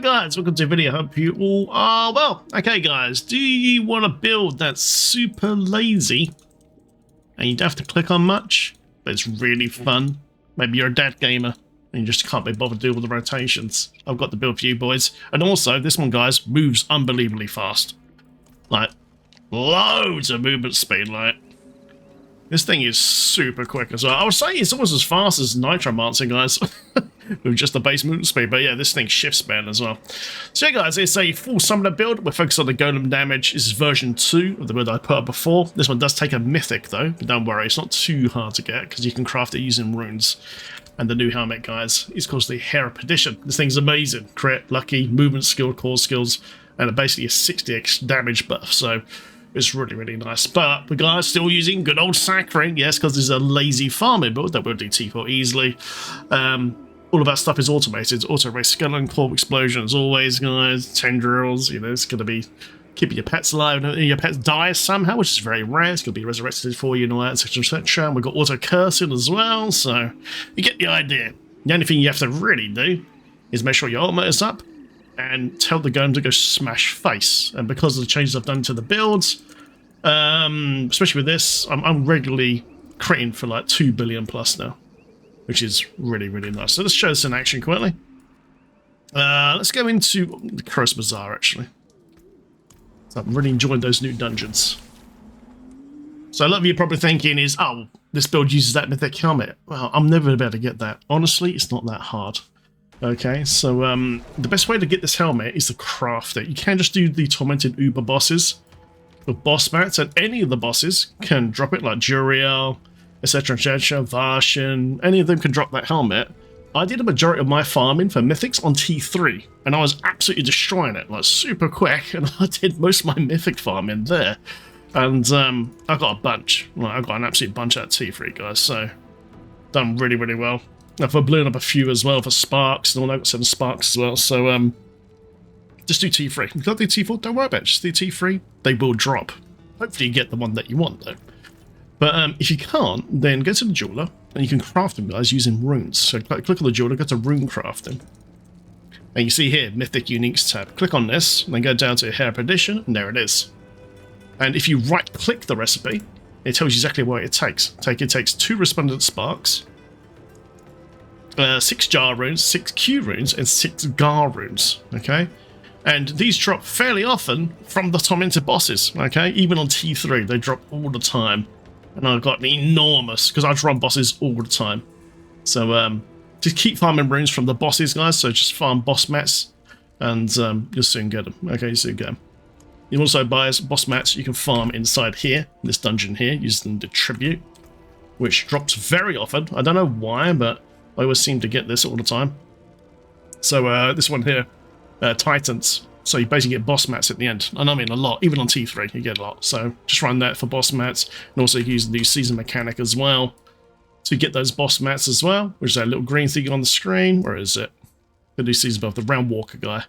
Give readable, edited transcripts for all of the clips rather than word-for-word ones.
guys, welcome to the video. Hope you all are well. Okay guys, do you want to build that's super lazy and you don't have to click on much, but it's really fun? Maybe you're a dead gamer and you just can't be bothered to do all the rotations. I've got the build for you boys. And also, this one guys moves unbelievably fast. Like, loads of movement speed, like. This thing is super quick as well. I would say it's almost as fast as Necromancer, guys, with just the base movement speed. But yeah, this thing shifts span as well. So yeah, guys, it's a full summoner build. We're focused on the Golem damage. This is version 2 of the build I put up before. This one does take a mythic though, but don't worry, it's not too hard to get because you can craft it using runes. And the new helmet, guys, is called the Hair of Perdition. This thing's amazing. Crit, lucky, movement skill, core skills, and basically a 60x damage buff. So it's really, really nice. But the guy's still using good old saccharine, yes, because this is a lazy farming build that will do T4 easily. All of that stuff is automated. Auto-race skeleton, core explosion as always, guys. Tendrils, you know, it's going to be keeping your pets alive. And your pets die somehow, which is very rare. It's going to be resurrected for you and all that, etc., etc. And we've got auto-cursing as well, so you get the idea. The only thing you have to really do is make sure your ultimate is up and tell the Golem to go smash face. And because of the changes I've done to the builds, especially with this, I'm regularly critting for like 2 billion plus now, which is really, really nice. So let's show this in action quickly. Let's go into the Curse Bazaar, actually. So I'm really enjoying those new dungeons. So a lot of you are probably thinking is, oh, this build uses that mythic helmet. Well, I'm never going to be able to get that. Honestly, it's not that hard. Okay, so the best way to get this helmet is to craft it. You can just do the Tormented Uber bosses with boss mats, and any of the bosses can drop it, like Juriel, etc., etc., Varshan, any of them can drop that helmet. I did a majority of my farming for mythics on T3, and I was absolutely destroying it, like super quick, and I did most of my mythic farming there. And I got a bunch. Like, I got an absolute bunch at T3, guys, so done really, really well. I've blown up a few as well for sparks, and all that. I've got 7 sparks as well, so just do T3. If you can't do T4, don't worry about it, just do T3. They will drop. Hopefully you get the one that you want, though. But if you can't, then go to the jeweler, and you can craft them, guys, using runes. So click on the jeweler, go to rune crafting. And you see here, Mythic Uniques tab. Click on this, and then go down to Hair of Perdition, and there it is. And if you right-click the recipe, it tells you exactly what it takes. It takes 2 Resplendent Sparks, 6 jar runes, 6 Q runes, and 6 Gar runes, okay? And these drop fairly often from the tormented bosses, okay? Even on T3, they drop all the time. And I've got an enormous, because I run bosses all the time. So just keep farming runes from the bosses, guys, so just farm boss mats, and you'll soon get them, okay? You'll soon get them. You can also buy boss mats you can farm inside here, this dungeon here, using the tribute, which drops very often. I don't know why, but I always seem to get this all the time. So this one here, Titans. So you basically get boss mats at the end. And I mean a lot, even on T3 you get a lot. So just run that for boss mats, and also use the new season mechanic as well to get those boss mats as well, which is that little green thing on the screen. Where is it? The new season buff, the Round Walker guy.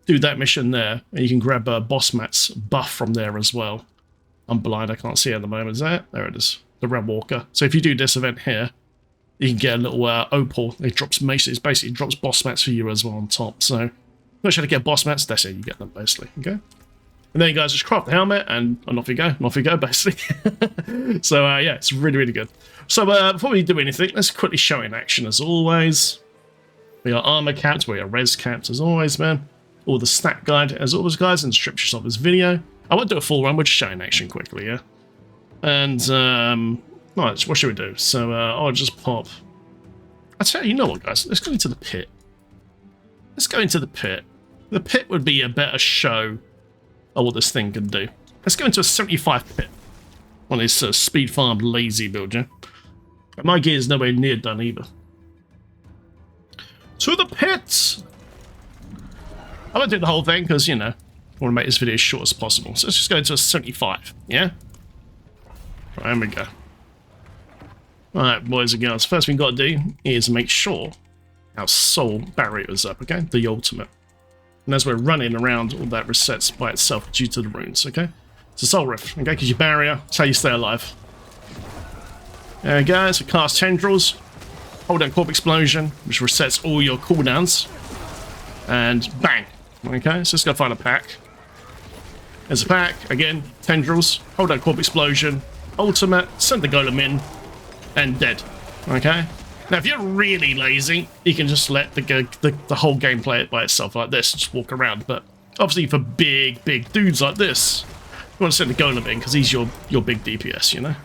Do that mission there, and you can grab boss mats buff from there as well. I'm blind, I can't see it at the moment. Is that? There it is. The Round Walker. So if you do this event here, you can get a little opal. It drops maces, basically drops boss mats for you as well on top. So not sure to get boss mats, that's it, you get them basically. Okay. And then you guys just craft the helmet and off you go. And off you go, basically. So yeah, it's really, really good. So before we do anything, let's quickly show it in action as always. We are armor capped, we are res capped as always, man. All the stat guide as always, guys, in the description of this video. I won't do a full run, we'll just show in action quickly, yeah. And right, what should we do? So I'll just pop. I tell you, you know what, guys? Let's go into the pit. Let's go into the pit. The pit would be a better show of what this thing can do. Let's go into a 75 pit on this speed farm lazy build, yeah. And my gear is nowhere near done either. To the pit. I won't do the whole thing because, you know, I want to make this video as short as possible. So let's just go into a 75, yeah? Right, there we go. Alright, boys and girls, first thing we've got to do is make sure our soul barrier is up, okay? The ultimate. And as we're running around, all that resets by itself due to the runes, okay? It's a soul rift, okay? Because your barrier, that's how you stay alive. There we go, so cast tendrils, hold down corp explosion, which resets all your cooldowns. And bang. Okay, so let's go find a pack. There's a pack. Again, tendrils. Hold that corp explosion. Ultimate. Send the golem in. And dead. Okay. Now, if you're really lazy, you can just let the whole game play it by itself like this. Just walk around. But obviously for big dudes like this, you want to send the golem in because he's your big DPS, you know?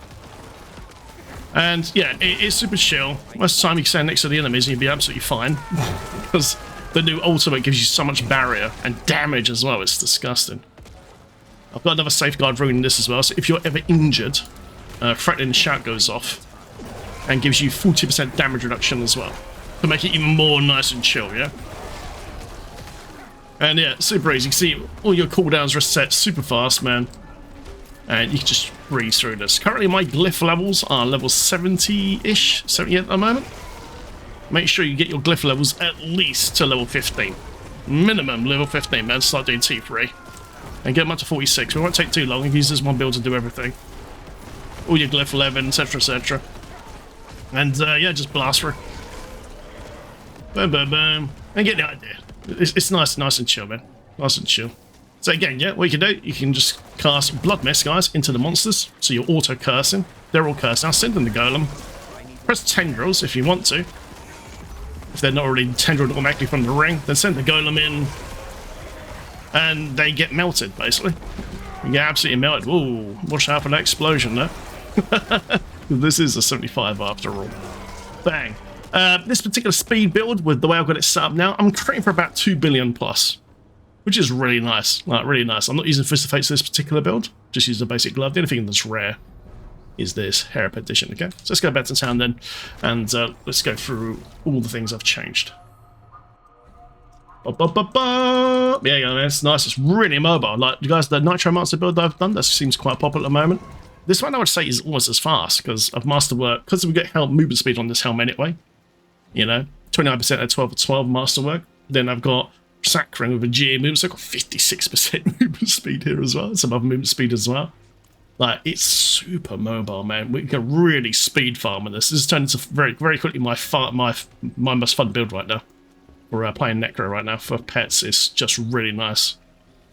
And yeah, it's super chill. Most of the time you can stand next to the enemies and you'll be absolutely fine. Because the new ultimate gives you so much barrier and damage as well. It's disgusting. I've got another safeguard rune in this as well. So if you're ever injured, threatening shout goes off and gives you 40% damage reduction as well. To make it even more nice and chill, yeah? And yeah, super easy. You see, all your cooldowns reset super fast, man. And you can just breeze through this. Currently, my glyph levels are level 70-ish, 70 at the moment. Make sure you get your glyph levels at least to level 15. Minimum level 15, man. Start doing T3. And get them up to 46. It won't take too long. You use this one build to do everything. All your glyph 11, etc, etc. And yeah, just blast through. Boom, boom, boom. And get the idea. It's nice and chill, man. Nice and chill. So again, yeah, what you can do, you can just cast Blood Mist, guys, into the monsters. So you're auto-cursing. They're all cursed. Now send them the golem. Press tendrils if you want to. If they're not already tendrilled automatically from the ring, then send the golem in. And they get melted, basically. You get absolutely melted. Ooh, watch out for that explosion, though. This is a 75 after all. Bang. This particular speed build, with the way I've got it set up now, I'm creating for about 2 billion plus. Which is really nice, like really nice. I'm not using Fist of Fates for this particular build, just use the basic glove. The only thing that's rare is this Hair Petition, okay? So let's go back to town then, and let's go through all the things I've changed. Yeah, yeah, it's nice, it's really mobile. Like, you guys, the Necromancer build that I've done, that seems quite popular at the moment. This one I would say is almost as fast, because of Masterwork, because we get movement speed on this helm anyway. You know, 29% at 12 for 12 Masterwork. Then I've got Saccharin with a GA movement, so I've got 56% movement speed here as well. Some other movement speed as well. Like, it's super mobile, man. We can really speed farm with this. This has turned into very quickly my most fun build right now. We're playing Necro right now for pets. It's just really nice.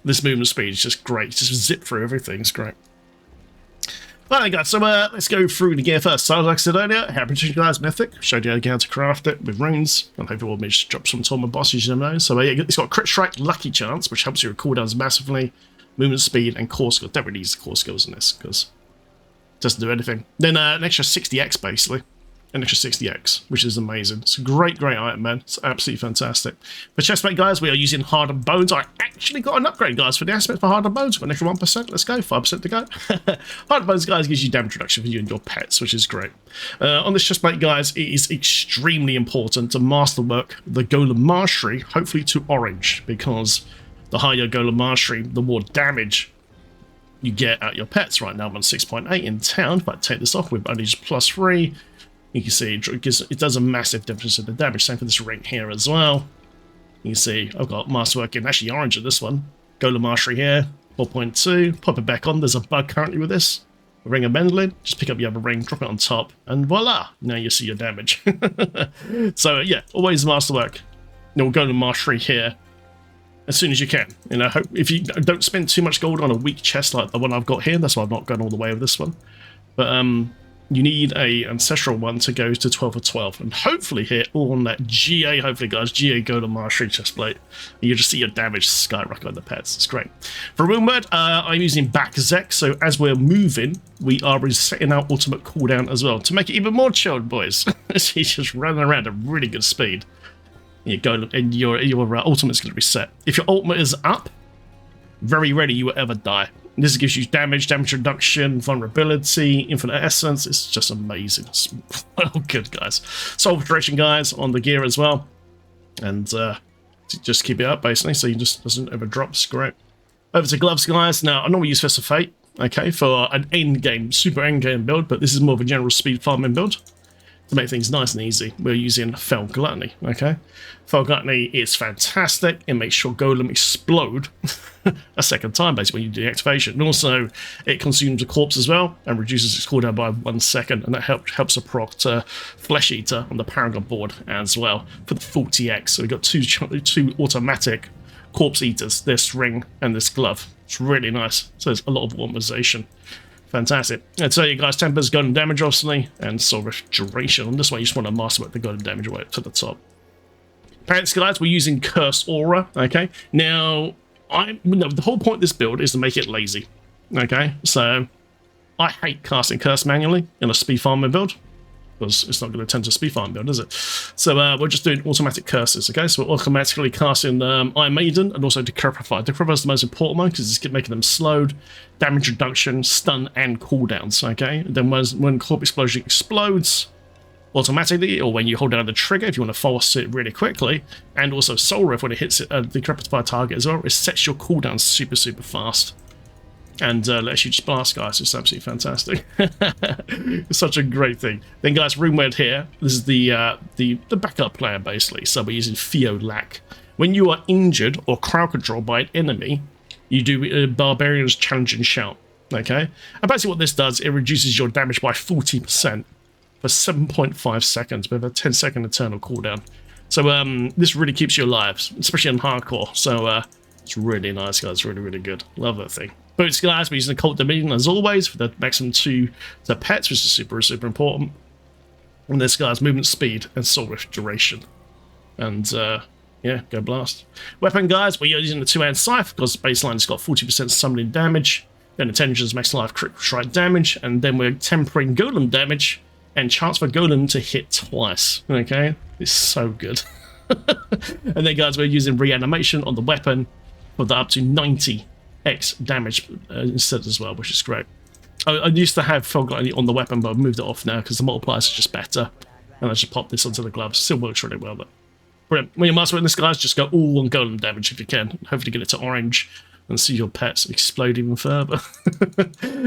This movement speed is just great. Just zip through everything. It's great. Alright guys, so let's go through the gear first. So like I said earlier, Hair Petition guys, Mythic. Showed you how to craft it with runes. And hopefully we'll just drop some tournament bosses, you know. So yeah, it's got Crit Strike, Lucky Chance, which helps you with cooldowns massively. Movement speed and core skill. Don't really use the core skills in this, because it doesn't do anything. Then an extra 60x basically. An extra 60x, which is amazing. It's a great item, man. It's absolutely fantastic. For chestplate, guys, we are using Hardened Bones. I actually got an upgrade, guys, for the aspect for Hardened Bones. Got an extra 1%. Let's go. 5% to go. Hardened Bones, guys, gives you damage reduction for you and your pets, which is great. On this chestplate, guys, it is extremely important to masterwork the Golem Mastery, hopefully to orange, because the higher Golem Mastery, the more damage you get at your pets. Right now, I'm on 6.8 in town. If I take this off with only just +3, you can see it does a massive difference in the damage. Same for this ring here as well. You can see I've got Masterwork in actually orange at this one. Golem Mastery here, 4.2. Pop it back on. There's a bug currently with this. A ring of Mendling. Just pick up the other ring, drop it on top, and voila! Now you see your damage. So yeah, always Masterwork. No Golem Mastery here as soon as you can. You know, if you don't spend too much gold on a weak chest like the one I've got here. That's why I've not gone all the way with this one. But you need a ancestral one to go to 12 for 12, and hopefully hit all on that GA, hopefully guys, GA Golem Mastery chestplate. You just see your damage skyrocket on the pets. It's great. For Rune Word, I'm using back Zek, so as we're moving, we are resetting our ultimate cooldown as well, to make it even more chilled, boys. He's just running around at really good speed. You go, and your ultimate's going to reset. If your ultimate is up, very rarely you will ever die. This gives you damage reduction, vulnerability, infinite essence. It's just amazing. It's well good, guys. Soul Filtration, guys, on the gear as well. And just keep it up, basically, so you just doesn't ever drop. It's great. Over to gloves, guys. Now, I normally use Fist of Fate, okay, for an endgame, super endgame build, but this is more of a general speed farming build. to make things nice and easy, we're using Fell Gluttony, okay? Fell Gluttony is fantastic. It makes your golem explode a second time, basically, when you do the activation. And also, it consumes a corpse as well and reduces its cooldown by 1 second, and that helps to proc Flesh Eater on the Paragon board as well for the 40x. So we've got two automatic corpse eaters, this ring and this glove. It's really nice. So there's a lot of optimization. Fantastic. I tell you guys, Tempers, golden damage, obviously, and soul restoration. On this one, you just want to masterwork the golden damage right to the top. Pants, guys, we're using Curse Aura, okay? Now, the whole point of this build is to make it lazy, okay? So, I hate casting Curse manually in a speed farming build, because it's not going to tend to speed farm build, is it? So we're just doing automatic curses, okay? So we're automatically casting Iron Maiden and also Decrepify. Decrepify is the most important one because it's making them slowed, damage reduction, stun, and cooldowns, okay? And then when Corp Explosion explodes automatically, or when you hold down the trigger if you want to force it really quickly, and also Soul Rift when it hits the Decrepify target as well, it sets your cooldown super, super fast. And lets you just blast, guys. It's absolutely fantastic. It's such a great thing. Then, guys, Runeward here. This is the backup player, basically. So we're using Theolac. When you are injured or crowd controlled by an enemy, you do Barbarian's Challenge and Shout. Okay? And basically what this does, it reduces your damage by 40% for 7.5 seconds with a 10-second eternal cooldown. So this really keeps you alive, especially in hardcore. So it's really nice, guys. Really, really good. Love that thing. Boots, guys, we're using the Cult Dominion as always for the maximum 2 to pets, which is super, super important. And this guy's movement speed and soul restoration. And yeah, go blast. Weapon, guys, we're using the 2-hand scythe because baseline's got 40% summoning damage. Then Intelligence max life crit strike damage, and then we're tempering Golem damage and chance for Golem to hit twice. Okay, it's so good. And then, guys, we're using reanimation on the weapon for the up to 90x damage instead as well, which is great. I used to have Fog Lightning on the weapon, but I've moved it off now because the multipliers are just better. And I just pop this onto the gloves. Still works really well, though. Brilliant. When you're master this, guys, just go all on Golem damage if you can. Hopefully get it to orange and see your pets explode even further.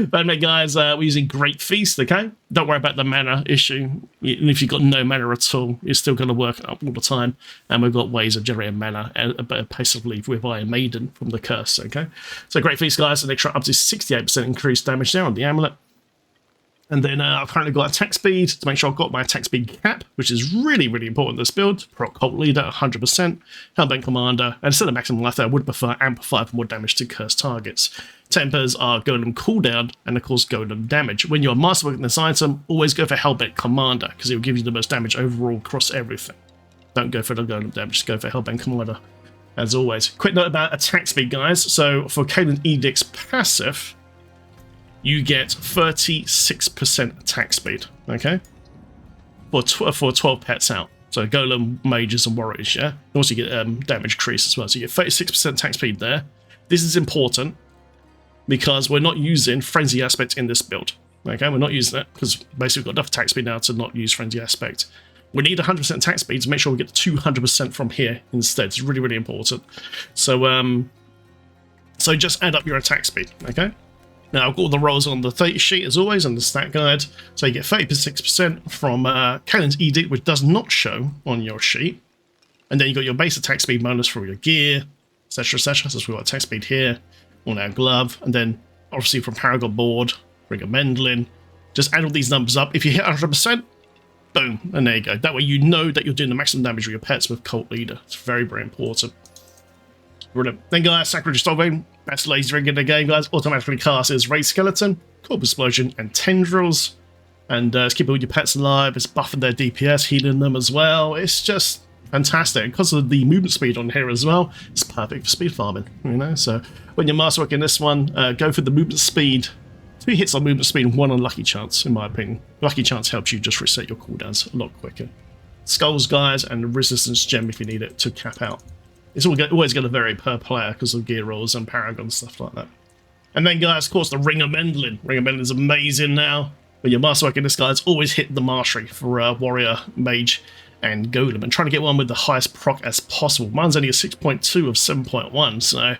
But anyway, guys, we're using Great Feast, okay? Don't worry about the mana issue. Even if you've got no mana at all, it's still going to work up all the time. And we've got ways of generating mana and a better pace of leave with Iron Maiden from the curse, okay? So Great Feast, guys, an extra up to 68% increased damage there on the amulet. And then I've currently got attack speed to make sure I've got my attack speed cap, which is really, really important in this build. Proc Cult Leader, 100%. Hellbent Commander, and instead of maximum life there, I would prefer Amplify for more damage to cursed targets. Tempers are Golem cooldown, and of course Golem damage. When you're masterworking this item, always go for Hellbent Commander, because it will give you the most damage overall across everything. Don't go for the Golem damage, just go for Hellbent Commander, as always. Quick note about attack speed, guys. So for Caelan Edict's passive, you get 36% attack speed, okay? For 12 pets out. So Golem, Mages, and Warriors, yeah? Also you get damage increase as well. So you get 36% attack speed there. This is important because we're not using Frenzy Aspect in this build, okay? We're not using it because basically we've got enough attack speed now to not use Frenzy Aspect. We need 100% attack speed to make sure we get 200% from here instead. It's really, really important. So, so just add up your attack speed, okay? Now, I've got all the rolls on the data sheet, as always, on the stat guide. So you get 36% from Caelan's Edict, which does not show on your sheet. And then you got your base attack speed bonus for your gear, etc., etc. So we've got attack speed here on our glove. And then, obviously, from Paragon board, Ring of Mendlin. Just add all these numbers up. If you hit 100%, boom, and there you go. That way you know that you're doing the maximum damage with your pets with Cult Leader. It's very, very important. Brilliant. Then, guys, Sacrilege Solving. Best laser ring in the game, guys. Automatically casts Raid Skeleton, Corp Explosion, and Tendrils. And it's keeping all your pets alive. It's buffing their DPS, healing them as well. It's just fantastic. Because of the movement speed on here as well, it's perfect for speed farming, you know? So when you're masterworking this one, go for the movement speed. 2 hits on movement speed and 1 on Lucky Chance, in my opinion. Lucky Chance helps you just reset your cooldowns a lot quicker. Skulls, guys, and Resistance Gem if you need it to cap out. It's always going to vary per player because of gear rolls and Paragon stuff like that. And then, guys, of course, the Ring of Mendlin. Ring of Mendlin is amazing now. When you're masterworking this, guys, always hit the mastery for Warrior, Mage, and Golem. And trying to get one with the highest proc as possible. Mine's only a 6.2 of 7.1, so...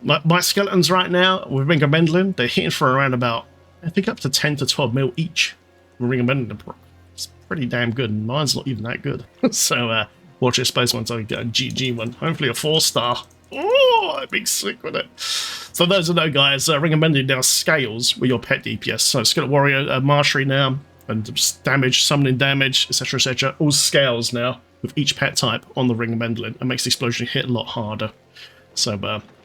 My skeletons right now, with Ring of Mendlin, they're hitting for around about, I think, up to 10 to 12 mil each. With Ring of Mendlin proc. It's pretty damn good, and mine's not even that good. So watch this space once I get a GG one. Hopefully a 4-star. Oh, I'd be sick with it. So those are no guys, recommended now scales with your pet DPS. So Skeleton Warrior, Mastery now, and damage, summoning damage, etc., all scales now with each pet type on the Ring of Mendling. It makes the explosion hit a lot harder. So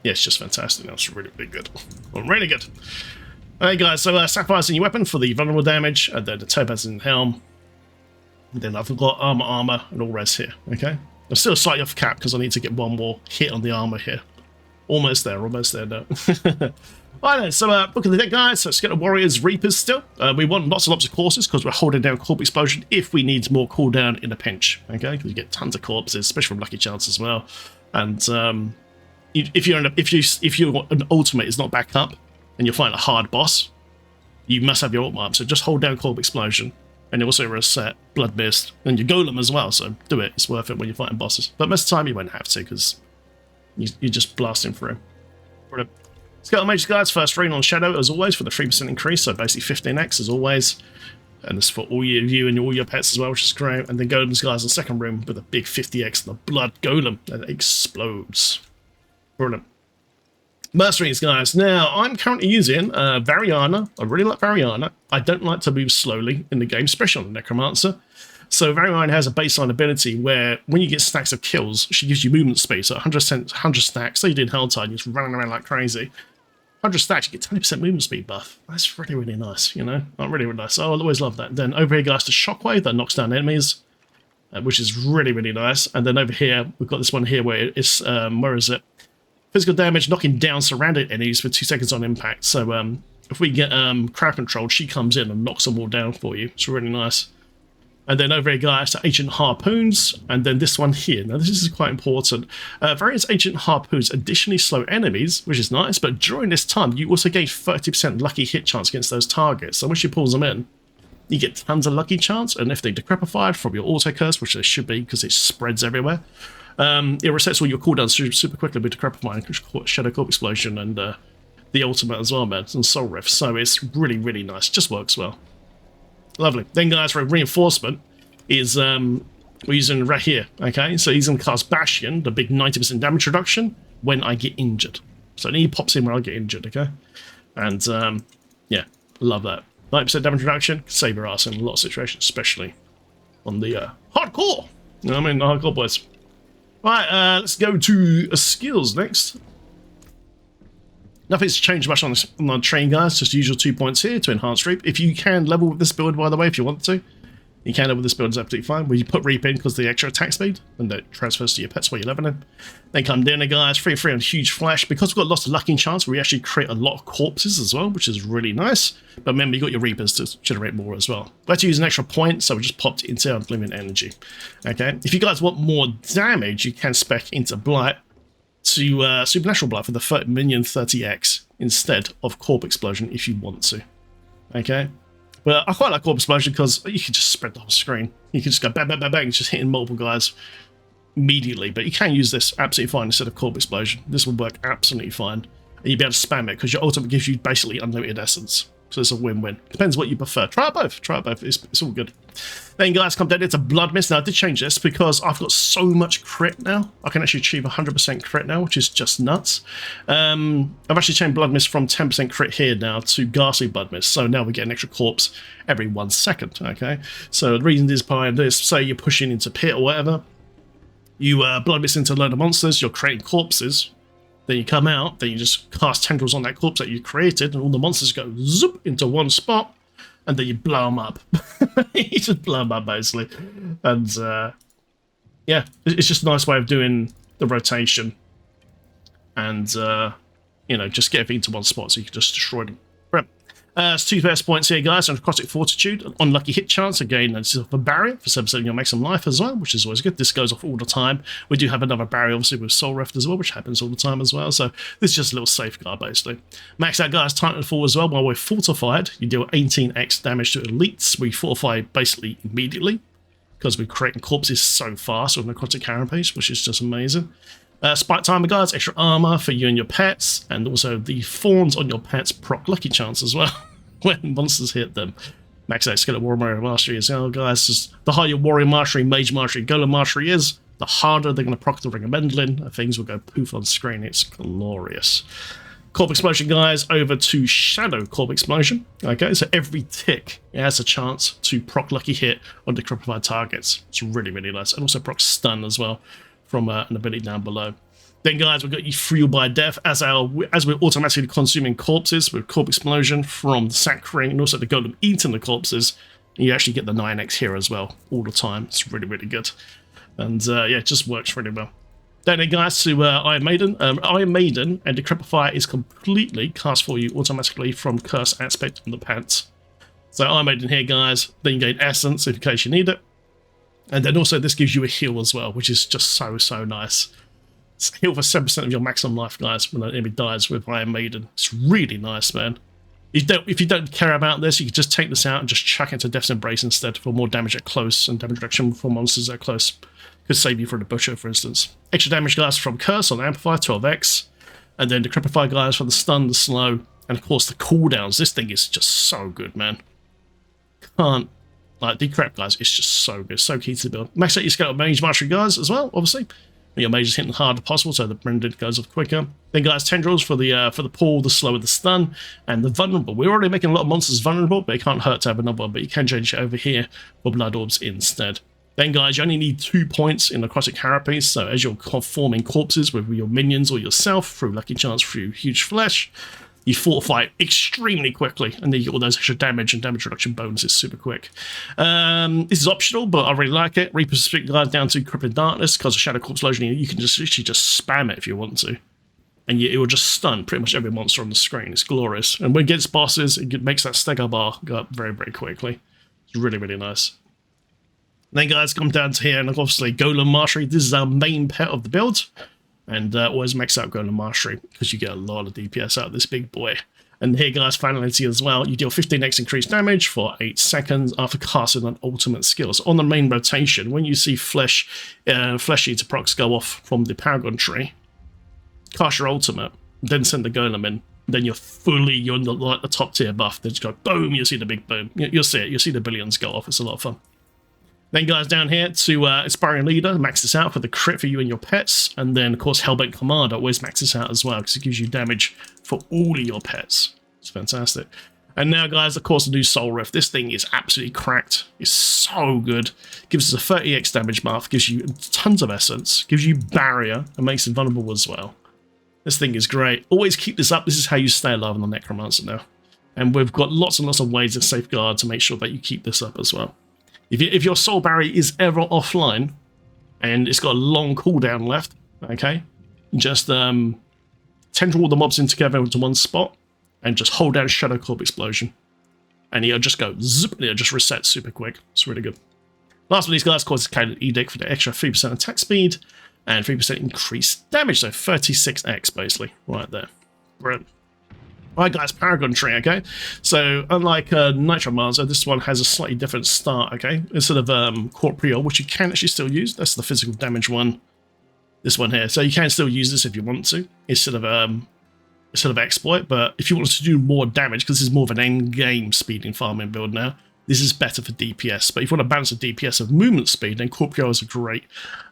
yeah, it's just fantastic. That's really, really good. Well, really good. Alright guys, so Sapphire's in your weapon for the vulnerable damage, and then the Topaz in the helm. And then I've got armor, and all res here, okay? I'm still slightly off cap because I need to get one more hit on the armor here. Almost there now. Alright then, so Book of the Dead guys, so Skeleton Warriors, Reapers still. We want lots and lots of corpses because we're holding down Corpse Explosion if we need more cooldown in a pinch, okay? Because you get tons of corpses, especially from Lucky Chance as well. And if your an ultimate is not back up and you're fighting a hard boss, you must have your ultimate up. So just hold down Corpse Explosion. And you also reset Blood Mist and your Golem as well, so do it. It's worth it when you're fighting bosses. But most of the time you won't have to because you're just blasting through. Brilliant. Skeleton Mages guys, first ring on Shadow as always for the 3% increase, so basically 15x as always. And this for all you and all your pets as well, which is great. And then Golems guys on second room with a big 50x and the Blood Golem that explodes. Brilliant. Mercenaries, guys. Now, I'm currently using Variana. I really like Variana. I don't like to move slowly in the game, especially on the Necromancer. So Variana has a baseline ability where when you get stacks of kills, she gives you movement speed. So 100 stacks, so you did Helltide, you're just running around like crazy. 100 stacks, you get 20% movement speed buff. That's really, really nice, you know? Really, really nice. Oh, I always love that. Then over here, guys, the Shockwave that knocks down enemies, which is really, really nice. And then over here, we've got this one here where it's, where is it? Physical damage, knocking down surrounded enemies for 2 seconds on impact. So if we get crowd controlled, she comes in and knocks them all down for you. It's really nice. And then over here, guys, to Ancient Harpoons. And then this one here. Now, this is quite important. Various Ancient Harpoons additionally slow enemies, which is nice. But during this time, you also gain 30% lucky hit chance against those targets. So once she pulls them in, you get tons of lucky chance. And if they're decrepified from your auto curse, which they should be because it spreads everywhere, it resets all your cooldowns super quickly with Decrepifying, Shadow Corp Explosion, and the ultimate as well, man, and Soul Rift. So it's really, really nice. Just works well. Lovely. Then, guys, for reinforcement is we're using right here. Okay, so he's going to cast Bastion, the big 90% damage reduction when I get injured. So then he pops in when I get injured. Okay, and yeah, love that 90% damage reduction. Save your ass in a lot of situations, especially on the hardcore. You know what I mean, the hardcore boys. Right, let's go to skills next. Nothing's changed much on the train, guys. Just usual 2 points here to enhance Reap. If you can level with this build, by the way, if you want to, you can level with this build, is absolutely fine. Where you put Reap in because the extra attack speed, and that transfers to your pets while you're leveling. Then come down, guys, 3/3 on Huge Flash. Because we've got lots of lucky chance, we actually create a lot of corpses as well, which is really nice. But remember, you got your Reapers to generate more as well. We had to use an extra point, so we just popped into Unlimited Energy. Okay, if you guys want more damage, you can spec into Blight to Supernatural Blight for the minion 30x instead of Corp Explosion if you want to. Okay, but I quite like Corp Explosion because you can just spread the whole screen. You can just go bang, bang, bang, bang, just hitting multiple guys immediately. But you can use this absolutely fine instead of Corp Explosion. This will work absolutely fine. And you'll be able to spam it because your ultimate gives you basically unlimited essence. So it's a win-win. Depends what you prefer. Try it both. Try it both. It's all good. Then, guys, come down into Blood Mist. Now, I did change this because I've got so much crit now. I can actually achieve 100% crit now, which is just nuts. I've actually changed Blood Mist from 10% crit here now to Ghastly Blood Mist. So now we get an extra corpse every 1 second, okay? So the reason is behind this, say you're pushing into pit or whatever, you Blood Mist into a load of monsters, you're creating corpses. Then you come out, then you just cast tendrils on that corpse that you created, and all the monsters go zoop into one spot, and then you blow them up. You just blow them up, basically. And, yeah, it's just a nice way of doing the rotation. And, you know, just get everything into one spot so you can just destroy them. Right. It's 2 best points here, guys. And Necrotic Fortitude, unlucky hit chance. Again, this is a barrier for 7% your maximum life as well, which is always good. This goes off all the time. We do have another barrier, obviously, with Soul Rift as well, which happens all the time as well. So this is just a little safeguard, basically. Max out, guys, Titanfall as well. While we're fortified, you deal 18x damage to elites. We fortify basically immediately because we're creating corpses so fast with Necrotic Carapace, which is just amazing. Spike Timer, guys, extra armor for you and your pets, and also the thorns on your pets proc lucky chance as well when monsters hit them. Max out skill at Warrior Mastery as well, guys. Just the higher your Warrior Mastery, Mage Mastery, Golem Mastery is, the harder they're going to proc the Ring of Mendlin, and things will go poof on screen. It's glorious. Corp Explosion, guys, over to Shadow Corp Explosion. Okay, so every tick it has a chance to proc Lucky Hit on decryptified targets. It's really, really nice. And also proc Stun as well from an ability down below. Then, guys, we've got you Fuel by Death as we're automatically consuming corpses with Corp Explosion from the Sack Ring, and also the Golem eating the corpses. You actually get the 9x here as well all the time. It's really, really good. And yeah, it just works really well. Then, guys, to Iron Maiden. Iron Maiden and Decryptify is completely cast for you automatically from Curse Aspect on the pants. So Iron Maiden here, guys. Then you gain Essence in case you need it. And then also this gives you a heal as well, which is just so, so nice. It's heal for 7% of your maximum life, guys, when an enemy dies with Iron Maiden. It's really nice, man. If you don't care about this, you can just take this out and just chuck it into Death's Embrace instead for more damage at close and damage reduction for monsters at close. Could save you from the Butcher, for instance. Extra damage, guys, from Curse on Amplify, 12x. And then Decryptify, guys, for the stun, the slow, and of course the cooldowns. This thing is just so good, man. Can't, like, Decrypt, guys, it's just so good. So key to the build. Max out your Scale Mage Mastery, guys, as well, obviously. Your mage is hitting the harder possible, so the Branded goes off quicker. Then, guys, Tendrils for the pull, the slow, the stun, and the vulnerable. We're already making a lot of monsters vulnerable, but it can't hurt to have another one. But you can change it over here for Blood Orbs instead. Then, guys, you only need 2 points in Necrotic Carapace, so as you're forming corpses with your minions or yourself through Lucky Chance through Huge Flesh, you fortify extremely quickly, and then you get all those extra damage and damage reduction bonuses super quick. This is optional, but I really like it. Reaper Spirit, guys, down to Crippling Darkness, because of Shadow Corp Explosion, you can just literally just spam it if you want to. And it will just stun pretty much every monster on the screen. It's glorious. And when it gets bosses, it makes that stagger bar go up very, very quickly. It's really, really nice. Then, guys, come down to here, and obviously Golem Mastery. This is our main pet of the build. And always max out Golem Mastery, because you get a lot of DPS out of this big boy. And here, guys, finality as well. You deal 15x increased damage for 8 seconds after casting an ultimate skill. So on the main rotation, when you see Flesh Eater procs go off from the Paragon tree, cast your ultimate, then send the Golem in. Then you're in the top tier buff. Then just go boom, you'll see the big boom. You'll see it. You'll see the billions go off. It's a lot of fun. Then, guys, down here to Inspiring Leader, max this out for the crit for you and your pets. And then, of course, Hellbent Commander, always max this out as well, because it gives you damage for all of your pets. It's fantastic. And now, guys, of course, the new Soul Rift. This thing is absolutely cracked. It's so good. Gives us a 30x damage buff, gives you tons of essence, gives you barrier, and makes it vulnerable as well. This thing is great. Always keep this up. This is how you stay alive on the Necromancer now. And we've got lots and lots of ways to safeguard to make sure that you keep this up as well. If your soul barrier is ever offline and it's got a long cooldown left, okay, just tendril all the mobs in together into one spot and just hold down Shadow Corp Explosion. And it'll just go zip, and it'll just reset super quick. It's really good. Last of these, guys, of course, is Cadet Edict for the extra 3% attack speed and 3% increased damage, so 36x basically, right there. Brilliant. Right, guys, Paragon Tree, okay? So, unlike Necromancer, this one has a slightly different start, okay? Instead of Corporeal, which you can actually still use, that's the physical damage one, this one here. So you can still use this if you want to, instead of Exploit, but if you want to do more damage, because this is more of an end-game speeding farming build now, this is better for DPS. But if you want to balance the DPS of movement speed, then Corporeal is a great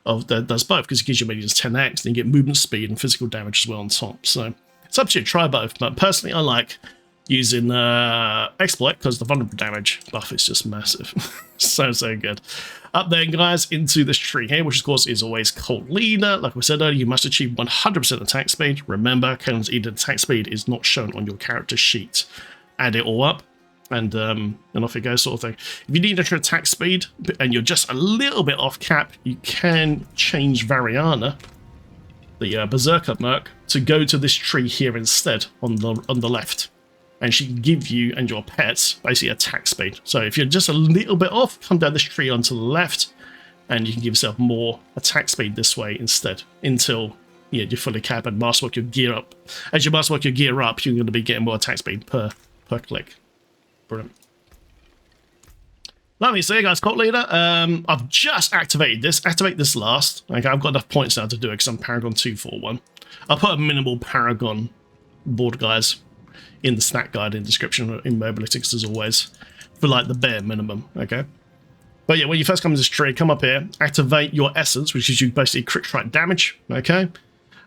that does both, because it gives you minions 10x, then you get movement speed and physical damage as well on top, so... It's up to you, try both, but personally I like using Exploit because the vulnerable damage buff is just massive. so good. Up there, guys, into this tree here, which of course is always Cult Leader. Like we said earlier, you must achieve 100% attack speed. Remember, Calen's Eden attack speed is not shown on your character sheet. Add it all up, and off it goes, sort of thing. If you need extra attack speed and you're just a little bit off cap, you can change Variana, the Berserker Merc, to go to this tree here instead on the left, and she can give you and your pets basically attack speed. So if you're just a little bit off, come down this tree onto the left, and you can give yourself more attack speed this way instead, until you're fully capped and masterwork your gear up. As you masterwork your gear up, you're going to be getting more attack speed per click. Brilliant. Let me see, guys, Cult Leader. I've just activated this. Activate this last. Okay, I've got enough points now to do it because I'm Paragon 241. I'll put a minimal Paragon board, guys, in the snack guide in the description in Mobalytics as always. for like the bare minimum, okay? But yeah, when you first come to this tree, come up here, activate your essence, which is you basically crit strike damage, okay?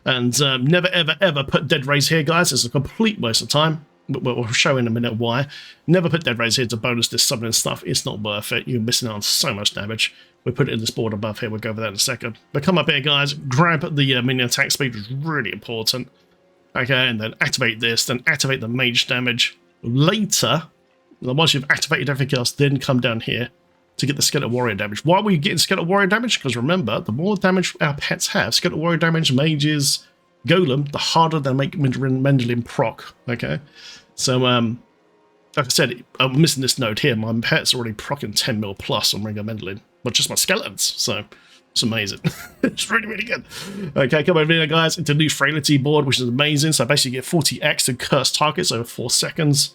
And never, ever, ever put Dead Rays here, guys. It's a complete waste of time. But we'll show in a minute why. Never put Dead Rays here to bonus this summoning stuff. It's not worth it. You're missing out on so much damage. We'll put it in this board above here. We'll go over that in a second. But come up here, guys. Grab the minion attack speed, which is really important. Okay, and then activate this. Then activate the mage damage. Later, once you've activated everything else, then come down here to get the Skeleton Warrior damage. Why are we getting Skeleton Warrior damage? Because remember, the more damage our pets have, Skeleton Warrior damage, mages, Golem, the harder they make Mendelian proc, okay? So, like I said, I'm missing this node here. My pet's already proccing 10 mil plus on Ringo Mendelian, but just my skeletons, so it's amazing. It's really, really good. Okay, come over here, guys, into new Frailty board, which is amazing. So basically you get 40x to curse targets over 4 seconds.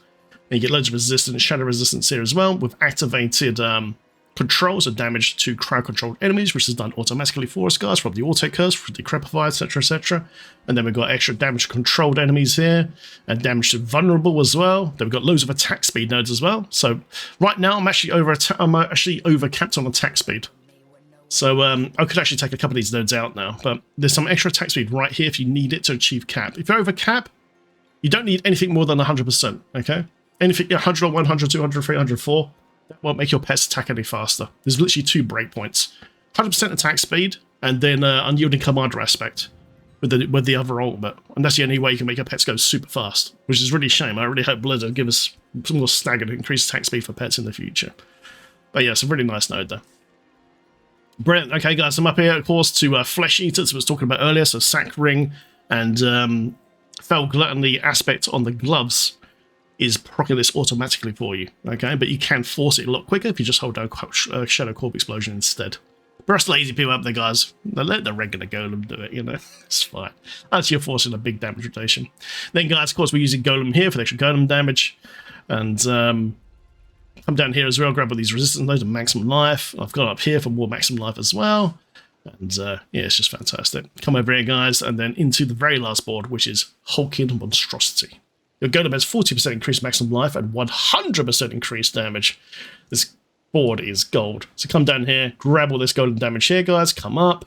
And you get loads of resistance, shadow resistance here as well. We've activated controls of damage to crowd-controlled enemies, which is done automatically for us, guys, from the auto curse, from the Decrepify, etc., etc. And then we've got extra damage to controlled enemies here, and damage to vulnerable as well. Then we've got loads of attack speed nodes as well. So right now I'm actually over capped on attack speed. So I could actually take a couple of these nodes out now, but there's some extra attack speed right here if you need it to achieve cap. If you're over cap, you don't need anything more than 100%, okay? Anything 100 or 100, 200, 300, 4. That won't make your pets attack any faster. There's literally 2 breakpoints. 100% attack speed, and then unyielding commander aspect with the other ultimate. And that's the only way you can make your pets go super fast, which is really a shame. I really hope Blizzard give us some more staggered increased attack speed for pets in the future. But yeah, it's a really nice node though. Brilliant. Okay, guys, I'm up here, of course, to Flesh Eaters, I was talking about earlier, so Sack Ring and Fell Gluttony aspect on the gloves is proccing this automatically for you, okay? But you can force it a lot quicker if you just hold down Shadow Corp Explosion instead. But us lazy people up there, guys, let the regular Golem do it, you know? It's fine. That's you're forcing a big damage rotation. Then, guys, of course, we're using Golem here for the extra Golem damage. And come down here as well, grab all these resistance nodes and maximum life. I've got up here for more maximum life as well. And yeah, it's just fantastic. Come over here, guys, and then into the very last board, which is Hulking Monstrosity. Your Golem has 40% increased maximum life and 100% increased damage. This board is gold. So come down here, grab all this golden damage here, guys. Come up,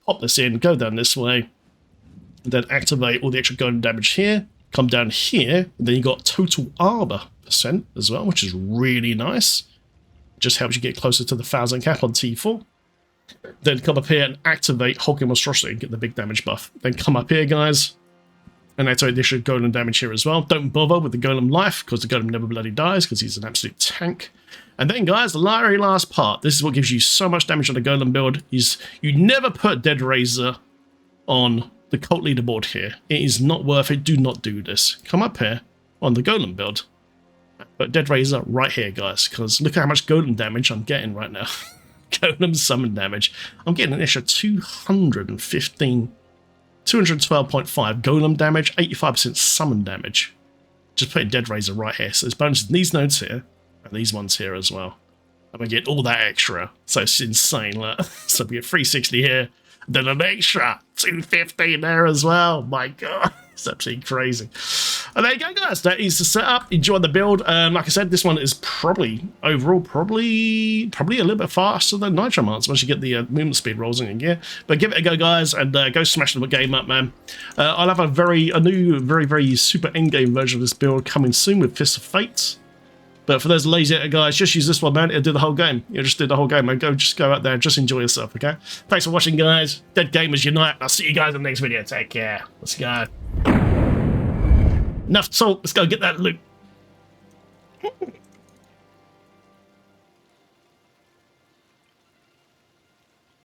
pop this in, go down this way, and then activate all the extra golden damage here. Come down here, and then you got total armor % as well, which is really nice. Just helps you get closer to the 1000 cap on T4. Then come up here and activate Hulking Monstrosity and get the big damage buff. Then come up here, guys, and activate the extra golem damage here as well. Don't bother with the golem life, because the golem never bloody dies, because he's an absolute tank. And then, guys, the very last part. This is what gives you so much damage on the golem build, is you never put Dead Razor on the cult leaderboard here. It is not worth it. Do not do this. Come up here on the golem build. But Dead Razor right here, guys, because look at how much golem damage I'm getting right now. Golem summon damage. I'm getting an extra 212.5 golem damage, 85% summon damage. Just putting Dead Razor right here. So there's bonuses in these nodes here, and these ones here as well. And we get all that extra. So it's insane. Look. So we get 360 here, then an extra 250 there as well. My God, it's absolutely crazy. And there you go, guys. That is the setup. Enjoy the build. Like I said, this one is probably overall probably a little bit faster than Necromancer once you get the movement speed rolls in your gear. But give it a go, guys, and go smash the game up, man. I'll have a new, very super endgame version of this build coming soon with Fist of Fate. But for those lazy guys, just use this one, man. It'll do the whole game. You'll just do the whole game, man. Just go out there and just enjoy yourself, okay? Thanks for watching, guys. Dead Gamers Unite. I'll see you guys in the next video. Take care. Let's go. Enough talk. Let's go get that loot.